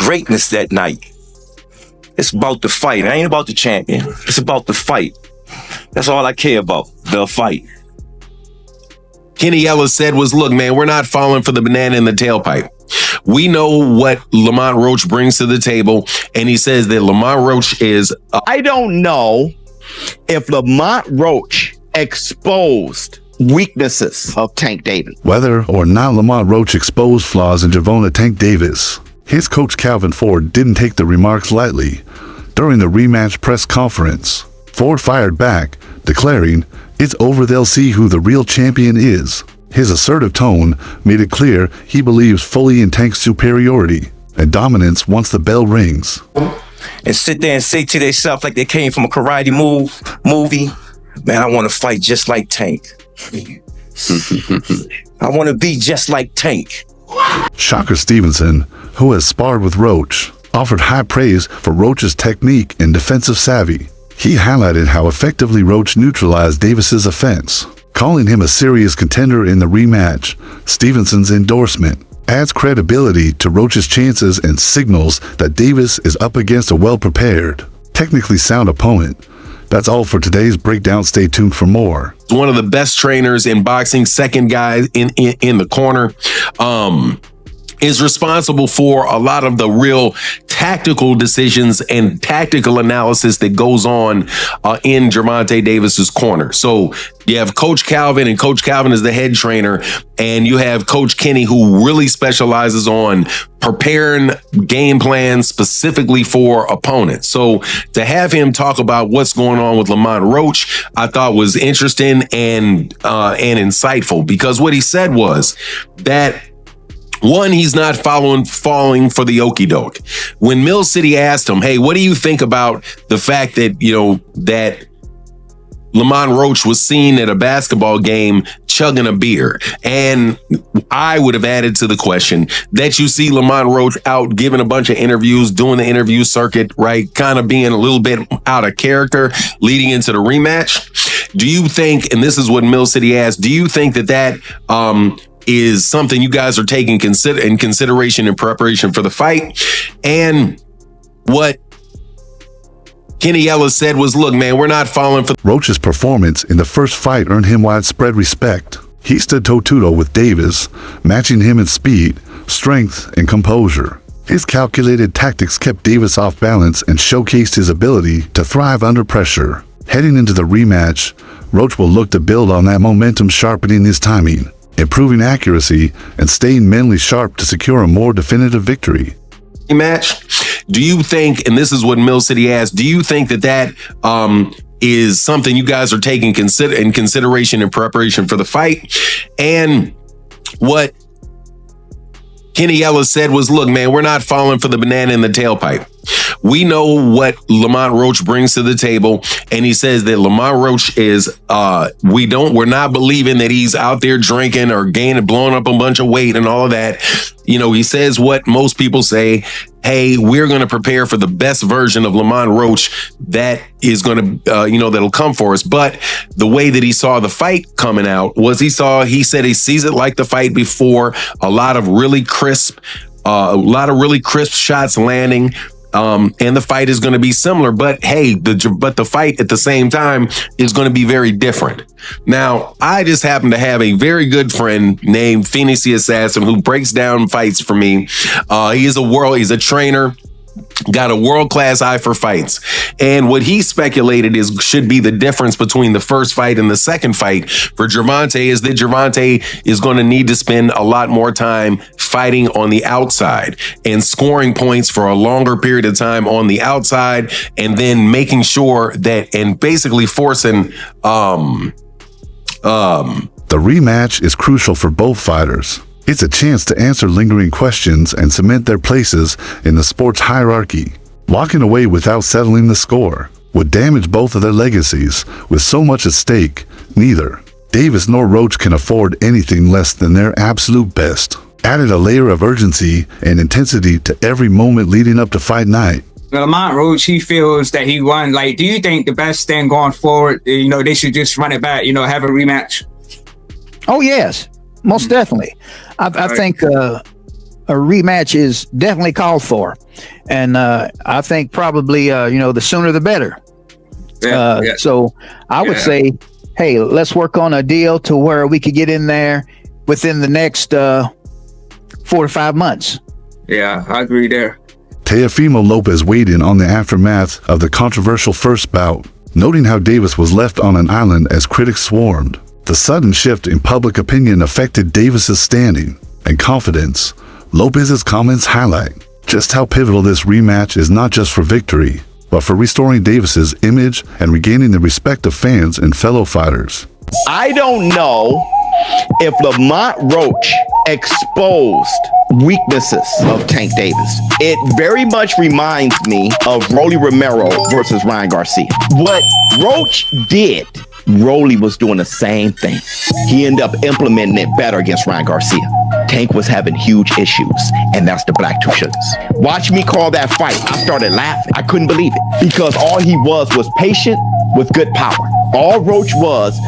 greatness that night. It's about the fight. It ain't about the champion. It's about the fight. That's all I care about, the fight. Kenny Ellis said was, look, man, we're not falling for the banana in the tailpipe. We know what Lamont Roach brings to the table, and he says that Lamont Roach is... I don't know if Lamont Roach exposed weaknesses of Tank Davis. Whether or not Lamont Roach exposed flaws in Gervonta Tank Davis, his coach Calvin Ford didn't take the remarks lightly. During the rematch press conference, Ford fired back, declaring, "It's over, they'll see who the real champion is." His assertive tone made it clear he believes fully in Tank's superiority and dominance once the bell rings. And sit there and say to themselves like they came from a karate movie, man, I want to fight just like Tank. I want to be just like Tank. Shocker Stevenson, who has sparred with Roach, offered high praise for Roach's technique and defensive savvy. He highlighted how effectively Roach neutralized Davis's offense, calling him a serious contender in the rematch. Stevenson's endorsement adds credibility to Roach's chances and signals that Davis is up against a well-prepared, technically sound opponent. That's all for today's breakdown. Stay tuned for more. One of the best trainers in boxing, second guy in the corner, is responsible for a lot of the real tactical decisions and tactical analysis that goes on in Gervonta Davis's corner. So you have Coach Calvin, and Coach Calvin is the head trainer, and you have Coach Kenny, who really specializes on preparing game plans specifically for opponents. So to have him talk about what's going on with Lamont Roach, I thought was interesting and insightful, because what he said was that, one, he's not falling for the okie doke. When Mill City asked him, hey, what do you think about the fact that, that Lamont Roach was seen at a basketball game chugging a beer? And I would have added to the question that you see Lamont Roach out giving a bunch of interviews, doing the interview circuit, right? Kind of being a little bit out of character leading into the rematch. Do you think, and this is what Mill City asked, do you think that is something you guys are taking in consideration in preparation for the fight? And what Kenny Ellis said was, look, man, we're not falling for... Roach's performance in the first fight earned him widespread respect. He stood toe-to-toe with Davis, matching him in speed, strength, and composure. His calculated tactics kept Davis off balance and showcased his ability to thrive under pressure. Heading into the rematch, Roach will look to build on that momentum, sharpening his timing, improving accuracy, and staying mentally sharp to secure a more definitive victory. Match. Do you think, and this is what Mill City asked, do you think that is something you guys are taking in consideration in preparation for the fight? And what Kenny Ellis said was, look, man, we're not falling for the banana in the tailpipe. We know what Lamont Roach brings to the table, and he says that Lamont Roach is, we're not believing that he's out there drinking or blowing up a bunch of weight and all of that. He says what most people say, hey, we're going to prepare for the best version of Lamont Roach that is going to, that'll come for us. But the way that he saw the fight coming out was he said he sees it like the fight before, a lot of really crisp shots landing. And the fight is going to be similar, but hey, the fight at the same time is going to be very different. Now, I just happen to have a very good friend named Phoenix the Assassin who breaks down fights for me. He's a trainer, got a world-class eye for fights. And what he speculated should be the difference between the first fight and the second fight for Gervonta is that Gervonta is going to need to spend a lot more time fighting on the outside and scoring points for a longer period of time on the outside, and then making sure that, and basically forcing the rematch is crucial for both fighters. It's a chance to answer lingering questions and cement their places in the sport's hierarchy. Walking away without settling the score would damage both of their legacies. With so much at stake, neither Davis nor Roach can afford anything less than their absolute best. Added a layer of urgency and intensity to every moment leading up to fight night. Lamont Roach, he feels that he won. Like, do you think the best thing going forward, they should just run it back, have a rematch? Oh, yes, most definitely. I think a rematch is definitely called for, and I think probably the sooner the better. So I would say, hey, let's work on a deal to where we could get in there within the next 4 to 5 months. Yeah, I agree there. Teofimo Lopez weighed in on the aftermath of the controversial first bout, noting how Davis was left on an island as critics swarmed. The sudden shift in public opinion affected Davis's standing and confidence. Lopez's comments highlight just how pivotal this rematch is, not just for victory, but for restoring Davis's image and regaining the respect of fans and fellow fighters. I don't know if Lamont Roach exposed weaknesses of Tank Davis. It very much reminds me of Rolly Romero versus Ryan Garcia. What Roach did, Rolly was doing the same thing. He ended up implementing it better against Ryan Garcia. Tank was having huge issues, and that's the black two sugars. Watch me call that fight. I started laughing. I couldn't believe it, because all he was patient with good power. All Roach was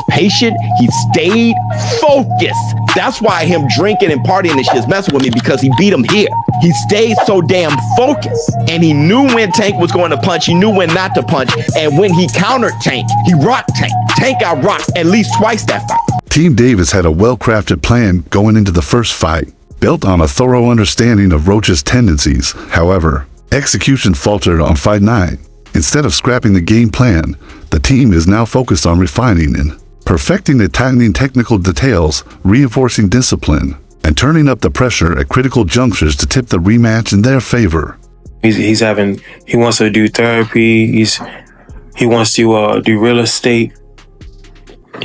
patient. He stayed focused. That's why him drinking and partying and shit is messing with me, because he beat him here. He stayed so damn focused, and he knew when Tank was going to punch. He knew when not to punch, and when he countered Tank, he rocked Tank. Tank got rocked at least twice that fight. Team Davis had a well-crafted plan going into the first fight, built on a thorough understanding of Roach's tendencies. However, execution faltered on Fight 9. Instead of scrapping the game plan, the team is now focused on refining and perfecting the tightening technical details, reinforcing discipline, and turning up the pressure at critical junctures to tip the rematch in their favor. He wants to do therapy. He wants to do real estate.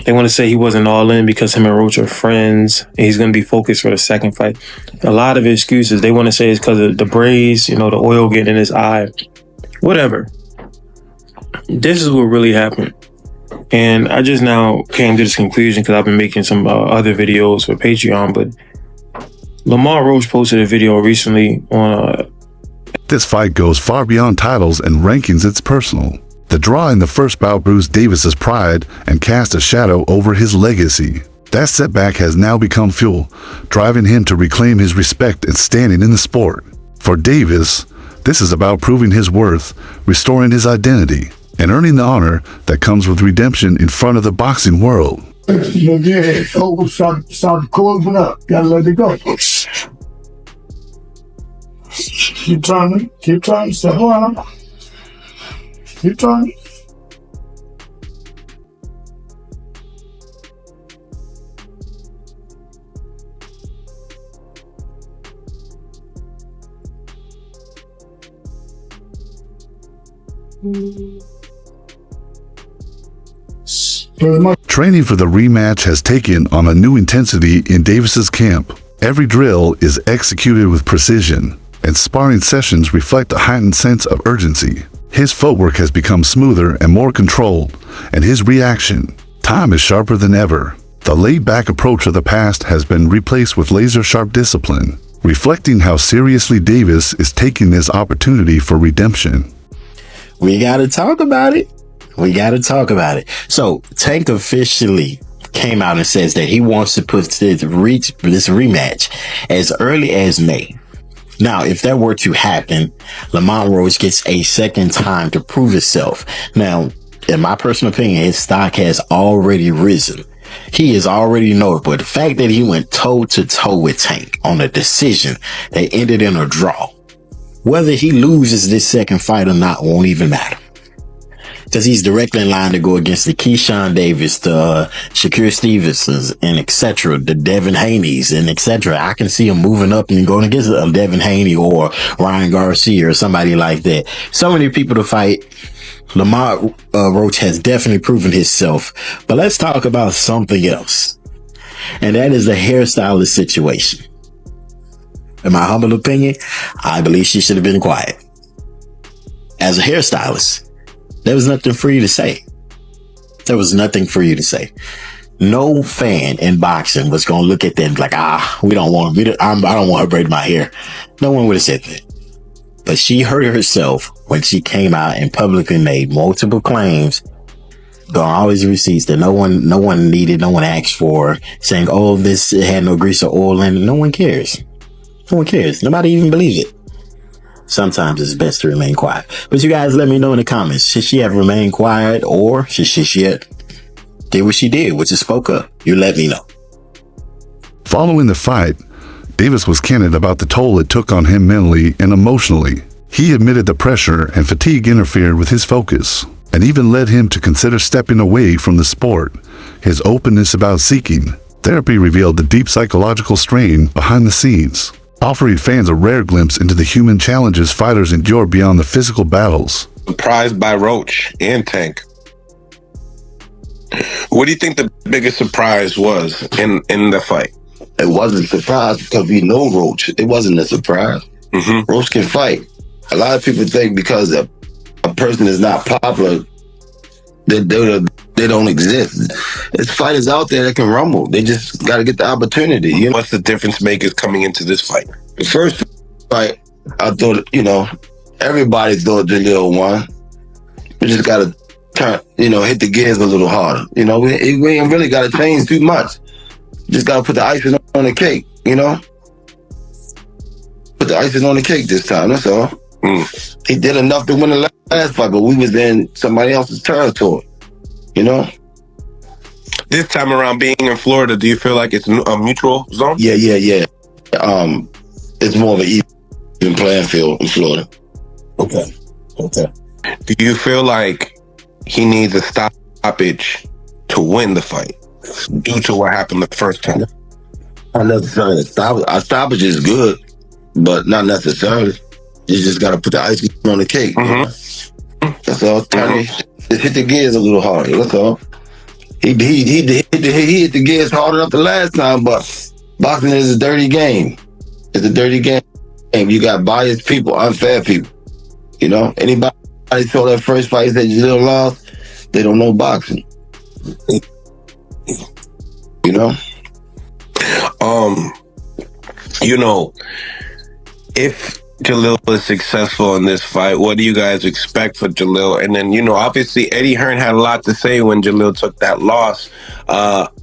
They want to say he wasn't all in because him and Roach are friends, and he's going to be focused for the second fight. A lot of excuses. They want to say it's because of the braids, the oil getting in his eye. Whatever. This is what really happened. And I just now came to this conclusion because I've been making some other videos for Patreon, but Lamont Roach posted a video recently on... This fight goes far beyond titles and rankings. It's personal. The draw in the first bout bruised Davis's pride and cast a shadow over his legacy. That setback has now become fuel, driving him to reclaim his respect and standing in the sport. For Davis, this is about proving his worth, restoring his identity, and earning the honor that comes with redemption in front of the boxing world. Start closing up. Gotta let it go. Keep trying, step on. Keep trying. Training for the rematch has taken on a new intensity in Davis's camp. Every drill is executed with precision, and sparring sessions reflect a heightened sense of urgency. His footwork has become smoother and more controlled, and his reaction time is sharper than ever. The laid-back approach of the past has been replaced with laser-sharp discipline, reflecting how seriously Davis is taking this opportunity for redemption. We gotta talk about it. So Tank officially came out and says that he wants to put this rematch as early as May. Now, if that were to happen, Lamont Roach gets a second time to prove himself. Now, in my personal opinion, his stock has already risen. He is already notable. But the fact that he went toe to toe with Tank on a decision that ended in a draw, whether he loses this second fight or not won't even matter. Because he's directly in line to go against the Keyshawn Davis, the Shakur Stevensons, and etc., the Devin Haney's, and etc. I can see him moving up and going against Devin Haney or Ryan Garcia or somebody like that. So many people to fight. Lamont Roach has definitely proven himself. But let's talk about something else. And that is the hairstylist situation. In my humble opinion, I believe she should have been quiet. As a hairstylist, there was nothing for you to say. No fan in boxing was going to look at that and be like, I don't want her braiding my hair. No one would have said that. But she hurt herself when she came out and publicly made multiple claims, got all these receipts that no one needed, no one asked for, saying, oh, this had no grease or oil in it. No one cares. No one cares. Nobody even believes it. Sometimes it's best to remain quiet. But you guys let me know in the comments. Should she have remained quiet, or should she have did what she did, which is spoke up? You let me know. Following the fight, Davis was candid about the toll it took on him mentally and emotionally. He admitted the pressure and fatigue interfered with his focus, and even led him to consider stepping away from the sport. His openness about seeking therapy revealed the deep psychological strain behind the scenes, offering fans a rare glimpse into the human challenges fighters endure beyond the physical battles. Surprised by Roach and Tank. What do you think the biggest surprise was in the fight? It wasn't a surprise because we know Roach. It wasn't a surprise. Roach can fight. A lot of people think because a person is not popular, they don't exist. There's fighters out there that can rumble. They just got to get the opportunity. You know? What's the difference makers coming into this fight? The first fight, I thought, everybody thought Jalil won. We just got to turn, hit the gears a little harder. We ain't really got to change too much. Just got to put the icing on the cake, Put the icing on the cake this time, that's all. He did enough to win the last fight, but we was in somebody else's territory, This time around, being in Florida, do you feel like it's a mutual zone? Yeah. It's more of an even playing field in Florida. Okay. Do you feel like he needs a stoppage to win the fight due to what happened the first time? Not necessarily. A stoppage is good, but not necessarily. You just got to put the icing on the cake. That's all. Just hit the gears a little harder. That's all. He hit the gears hard enough the last time, but boxing is a dirty game. It's a dirty game. You got biased people, unfair people. Anybody saw that first fight that Jalil lost, they don't know boxing. If Jalil is successful in this fight, what do you guys expect for Jalil? And then, obviously Eddie Hearn had a lot to say when Jalil took that loss.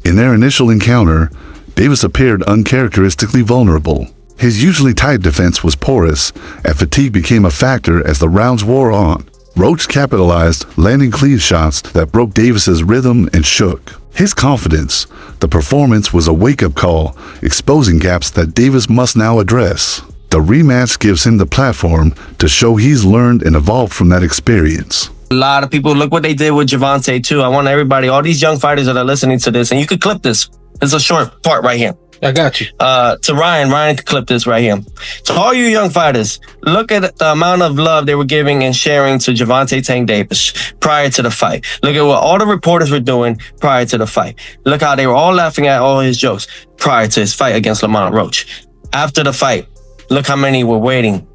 In their initial encounter, Davis appeared uncharacteristically vulnerable. His usually tight defense was porous, and fatigue became a factor as the rounds wore on. Roach capitalized, landing clean shots that broke Davis's rhythm and shook his confidence. The performance was a wake-up call, exposing gaps that Davis must now address. The rematch gives him the platform to show he's learned and evolved from that experience. A lot of people, look what they did with Gervonta too. I want everybody, all these young fighters that are listening to this, and you could clip this. It's a short part right here. I got you. To Ryan could clip this right here. To all you young fighters, look at the amount of love they were giving and sharing to Gervonta Tank Davis prior to the fight. Look at what all the reporters were doing prior to the fight. Look how they were all laughing at all his jokes prior to his fight against Lamont Roach. After the fight, look how many were waiting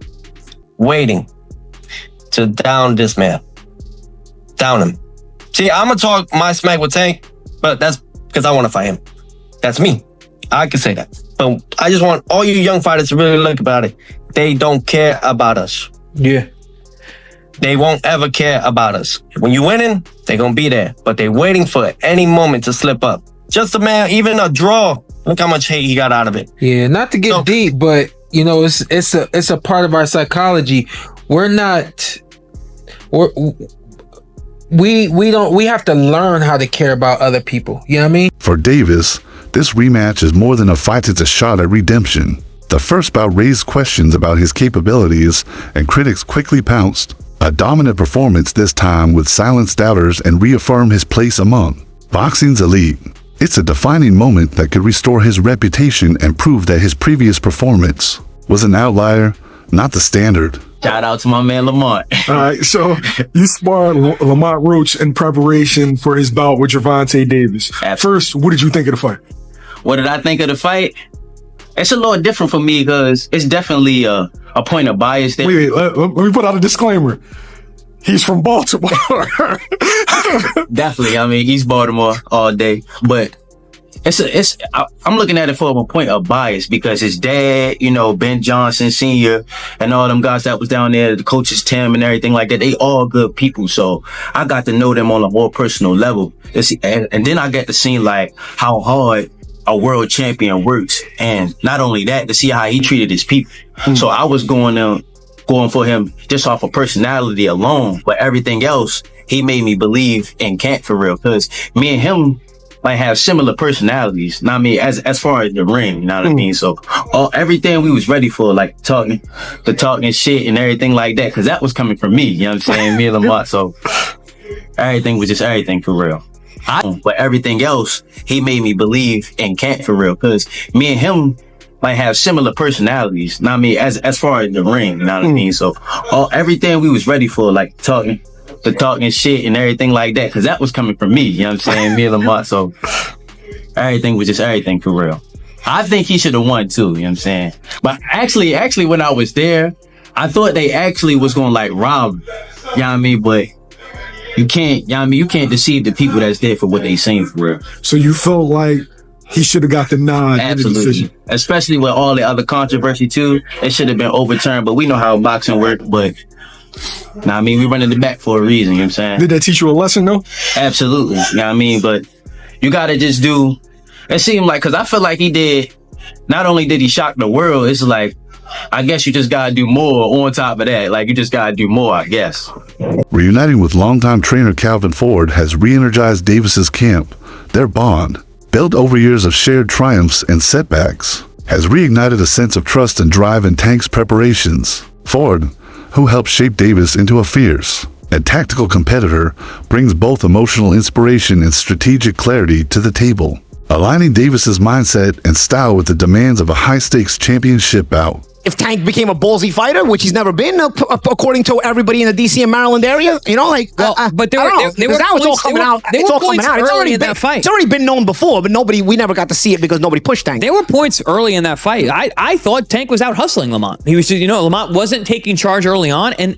to down this man. Down him. See, I'm going to talk my smack with Tank, but that's because I want to fight him. That's me. I can say that. But I just want all you young fighters to really look about it. They don't care about us. Yeah. They won't ever care about us. When you're winning, they're going to be there. But they're waiting for any moment to slip up. Just a man, even a draw. Look how much hate he got out of it. Yeah, not to get deep, but it's a part of our psychology. We have to learn how to care about other people. You know what I mean? For Davis, this rematch is more than a fight, it's a shot at redemption. The first bout raised questions about his capabilities, and critics quickly pounced. A dominant performance this time would silence doubters and reaffirm his place among boxing's elite. It's a defining moment that could restore his reputation and prove that his previous performance was an outlier, not the standard. Shout out to my man Lamont. All right, so you sparred Lamont Roach in preparation for his bout with Gervonta Davis. First, what did you think of the fight? What did I think of the fight? It's a little different for me because it's definitely a point of bias there. Wait, let me put out a disclaimer. He's from Baltimore. Definitely. I mean, East Baltimore all day. But I'm looking at it from a point of bias because his dad, Ben Johnson Sr. and all them guys that was down there, the coaches Tim and everything like that, they all good people. So I got to know them on a more personal level. And then I got to see like how hard a world champion works, and not only that, to see how he treated his people. So I was going for him just off of personality alone, but everything else, he made me believe in Camp for real, because me and him might have similar personalities. Not me as far as the ring, you know what I mean? So everything we was ready for, like talking shit and everything like that, because that was coming from me, you know what I'm saying? Me and Lamont. So everything was just everything for real. But everything else, he made me believe in Camp for real, because me and him might have similar personalities. Not me as far as the ring, you know what I mean? So everything we was ready for, like talking shit and everything like that, because that was coming from me, you know what I'm saying? Me and Lamont. So everything was just everything for real. I think he should have won too, you know what I'm saying? But actually when I was there, I thought they actually was gonna like rob, you know what I mean? But you can't, you know what I mean? You can't deceive the people that's there for what they saying for real. So you felt like he should have got the nod. Absolutely. Especially with all the other controversy too. It should have been overturned, but we know how boxing works, but I mean, we running it back for a reason, you know what I'm saying? Did that teach you a lesson though? Absolutely, you know what I mean? But you gotta just do, it seemed like, cause I feel like he did, not only did he shock the world, it's like, I guess you just gotta do more on top of that. Like, you just gotta do more, I guess. Reuniting with longtime trainer Calvin Ford has re-energized Davis's camp. Their bond, built over years of shared triumphs and setbacks, has reignited a sense of trust and drive in Tank's preparations. Ford, who helped shape Davis into a fierce and tactical competitor, brings both emotional inspiration and strategic clarity to the table, aligning Davis's mindset and style with the demands of a high-stakes championship bout. If Tank became a ballsy fighter, which he's never been, according to everybody in the DC and Maryland area, you know, like, but there were now it's all coming out. It's all coming out. It's already been known before, but we never got to see it because nobody pushed Tank. There were points early in that fight. I thought Tank was out hustling Lamont. He was, Lamont wasn't taking charge early on, and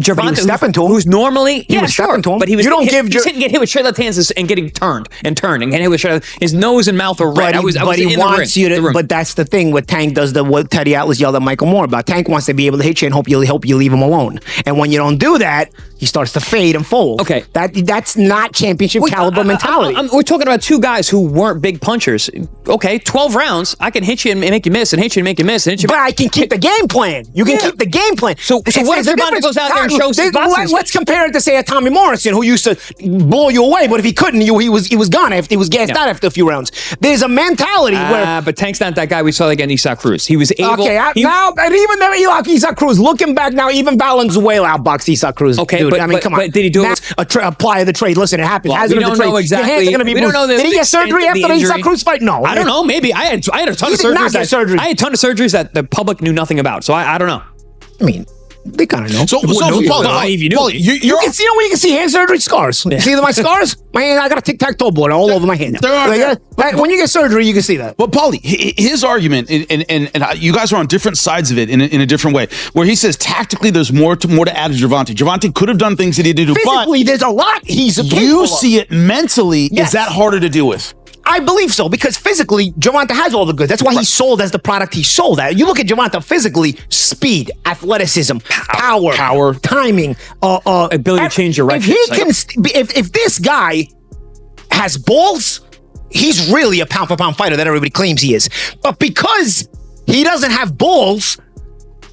Gervonta, who's normally stepping to him, but he was getting hit with straight left hands and getting turned and getting hit with straight. His nose and mouth are red. But he wants you to. But that's the thing. What Tank does, what Teddy Atlas yelled at Michael Moore about. Tank wants to be able to hit you and hope you leave him alone. And when you don't do that, he starts to fade and fold. Okay, that's not championship caliber mentality. We're talking about two guys who weren't big punchers. Okay, 12 rounds, I can hit you and make you miss, and hit you and make you miss, and hit you. But I can keep the game plan. You can keep the game plan. So what if Gervonta goes out there and shows his boxing? Let's compare it to, say, a Tommy Morrison, who used to blow you away, but if he couldn't, he was gone. He was gassed out after a few rounds. There's a mentality where. But Tank's not that guy we saw against Isaac Cruz. He was able. Okay, and even there, Isaac Cruz, looking back now, even Valenzuela outboxed Isaac Cruz. Okay, dude, but come on. But did he do it? Apply the trade. Listen, it happens. Well, we don't know exactly. Your hands are gonna be we don't know. Did he get surgery after the Isaac Cruz fight? No. I don't know. Maybe I had a ton of surgeries. I had a ton of surgeries that the public knew nothing about. So I don't know. I mean, they kind of know. So Paulie, you can see where you can see hand surgery scars. Yeah. See my scars? My hand, I got a tic-tac-toe board all over my hand. When you get surgery, you can see that. But Paulie, his argument, and you guys are on different sides of it in a different way, where he says tactically there's more to add to Gervonta. Gervonta could have done things that he didn't do. Physically, there's a lot he's capable you see it mentally. Yes. Is that harder to deal with? I believe so, because physically, Gervonta has all the goods. That's why he's sold as the product he sold at. You look at Gervonta physically: speed, athleticism, power, timing, ability to change direction. If this guy has balls, he's really a pound-for-pound fighter that everybody claims he is. But because he doesn't have balls,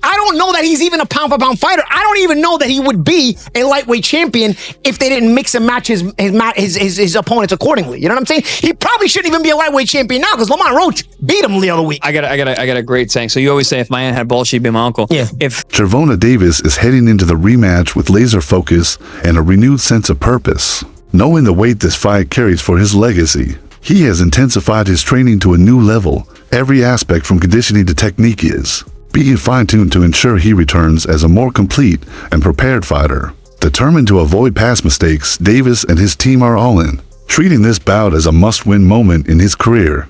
I don't know that he's even a pound-for-pound fighter. I don't even know that he would be a lightweight champion if they didn't mix and match his opponents accordingly. You know what I'm saying? He probably shouldn't even be a lightweight champion now, because Lamont Roach beat him the other week. I got a great saying. So you always say, if my aunt had balls, she'd be my uncle. Yeah. Gervonta Davis is heading into the rematch with laser focus and a renewed sense of purpose, knowing the weight this fight carries for his legacy. He has intensified his training to a new level. Every aspect from conditioning to technique is being fine-tuned to ensure he returns as a more complete and prepared fighter. Determined to avoid past mistakes, Davis and his team are all in, treating this bout as a must-win moment in his career.